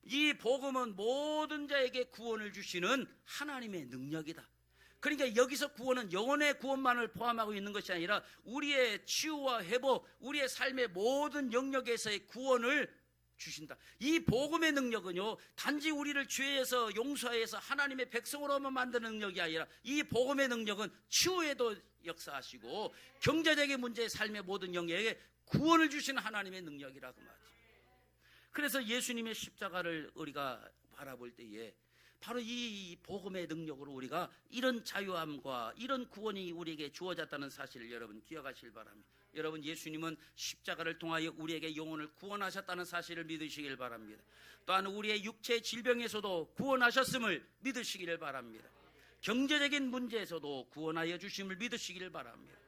이 복음은 모든 자에게 구원을 주시는 하나님의 능력이다. 그러니까 여기서 구원은 영혼의 구원만을 포함하고 있는 것이 아니라 우리의 치유와 회복, 우리의 삶의 모든 영역에서의 구원을 주신다. 이 복음의 능력은요, 단지 우리를 죄에서 용서해서 하나님의 백성으로만 만드는 능력이 아니라 이 복음의 능력은 치유에도 역사하시고 경제적인 문제의 삶의 모든 영역에 구원을 주시는 하나님의 능력이라고 말이죠. 그래서 예수님의 십자가를 우리가 바라볼 때에 바로 이 복음의 능력으로 우리가 이런 자유함과 이런 구원이 우리에게 주어졌다는 사실을 여러분 기억하시길 바랍니다. 여러분, 예수님은 십자가를 통하여 우리에게 영혼을 구원하셨다는 사실을 믿으시길 바랍니다. 또한 우리의 육체 질병에서도 구원하셨음을 믿으시기를 바랍니다. 경제적인 문제에서도 구원하여 주심을 믿으시기를 바랍니다.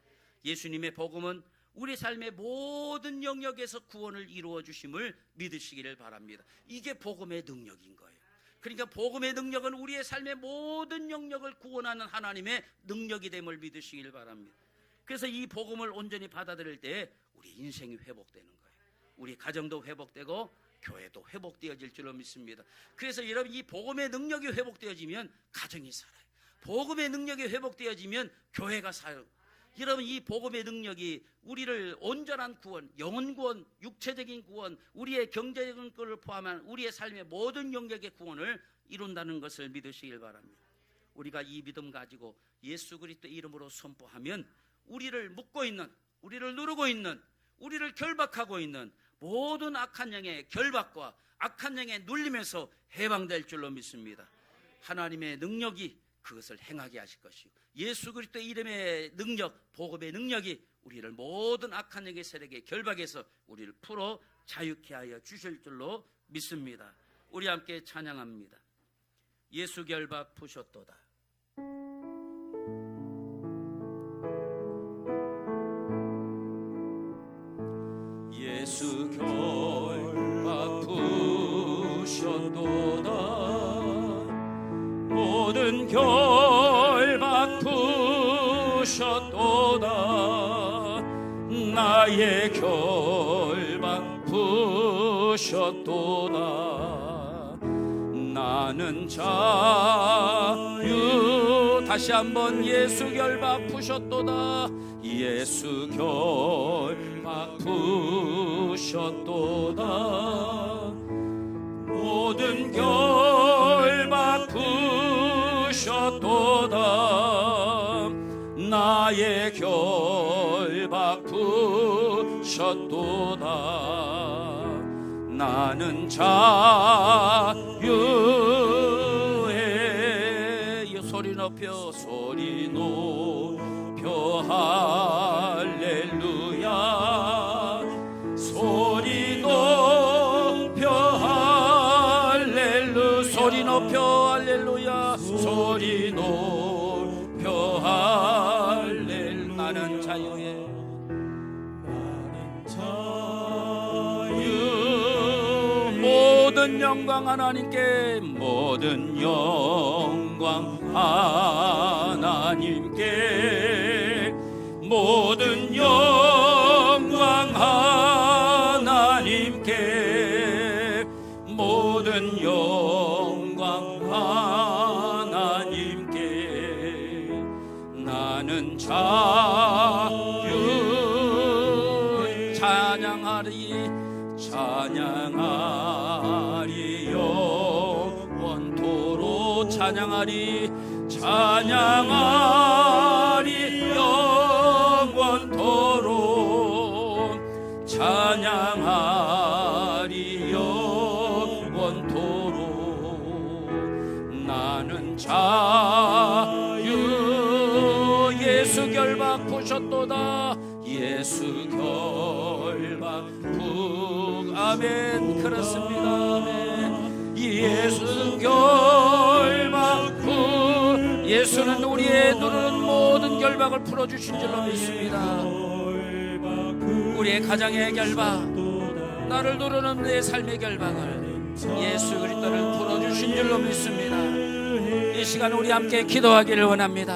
예수님의 복음은 우리 삶의 모든 영역에서 구원을 이루어 주심을 믿으시기를 바랍니다. 이게 복음의 능력인 거예요. 그러니까 복음의 능력은 우리의 삶의 모든 영역을 구원하는 하나님의 능력이 됨을 믿으시길 바랍니다. 그래서 이 복음을 온전히 받아들일 때 우리 인생이 회복되는 거예요. 우리 가정도 회복되고 교회도 회복되어질 줄로 믿습니다. 그래서 여러분, 이 복음의 능력이 회복되어지면 가정이 살아요. 복음의 능력이 회복되어지면 교회가 살아요. 여러분, 이 복음의 능력이 우리를 온전한 구원, 영혼 구원, 육체적인 구원, 우리의 경제적인 것을 포함한 우리의 삶의 모든 영역의 구원을 이룬다는 것을 믿으시길 바랍니다. 우리가 이 믿음 가지고 예수 그리스도 이름으로 선포하면 우리를 묶고 있는, 우리를 누르고 있는, 우리를 결박하고 있는 모든 악한 영의 결박과 악한 영의 눌림에서 해방될 줄로 믿습니다. 하나님의 능력이 그것을 행하게 하실 것이고 예수 그리스도 이름의 능력, 복음의 능력이 우리를 모든 악한 영의 세력의 결박에서 우리를 풀어 자유케 하여 주실 줄로 믿습니다. 우리 함께 찬양합니다. 예수 결박 푸셨도다. 예수 결박 푸셨도다. 모든 결박 푸셨도다. 나의 결박 푸셨도다. 나는 자유. 다시 한번 예수 결박 푸셨도다. 예수 결박 푸셨도다. 모든 결박 푸셨도다. 나의 결박 푸셨도다. 나는 자유해. 소리 높여, 소리 높여 할렐루야. 소리 높여 할렐루야. 소리 높여 할렐루야. 소리 높여 할렐루야. 나는 자유해. 나는 자유. 모든 영광 하나님께, 모든 영광 하나님께, 모든 영광 하나님께, 모든 영광 하나님께. 나는 자유. 찬양하리, 찬양하리 영원토록. 찬양하리, 찬양하리 영원토록. 찬양하리 영원토록. 나는 자유. 예수 결박 푸셨도다. 예수 결박 푸. 아멘. 그렇습니다. 아멘. 예수 결박 푸. 예수는 우리의 누르는 모든 결박을 풀어주신 줄로 믿습니다. 우리의 가정의 결박, 나를 누르는 내 삶의 결박을 예수 그리스도를 풀어주신 줄로 믿습니다. 이 시간 우리 함께 기도하기를 원합니다.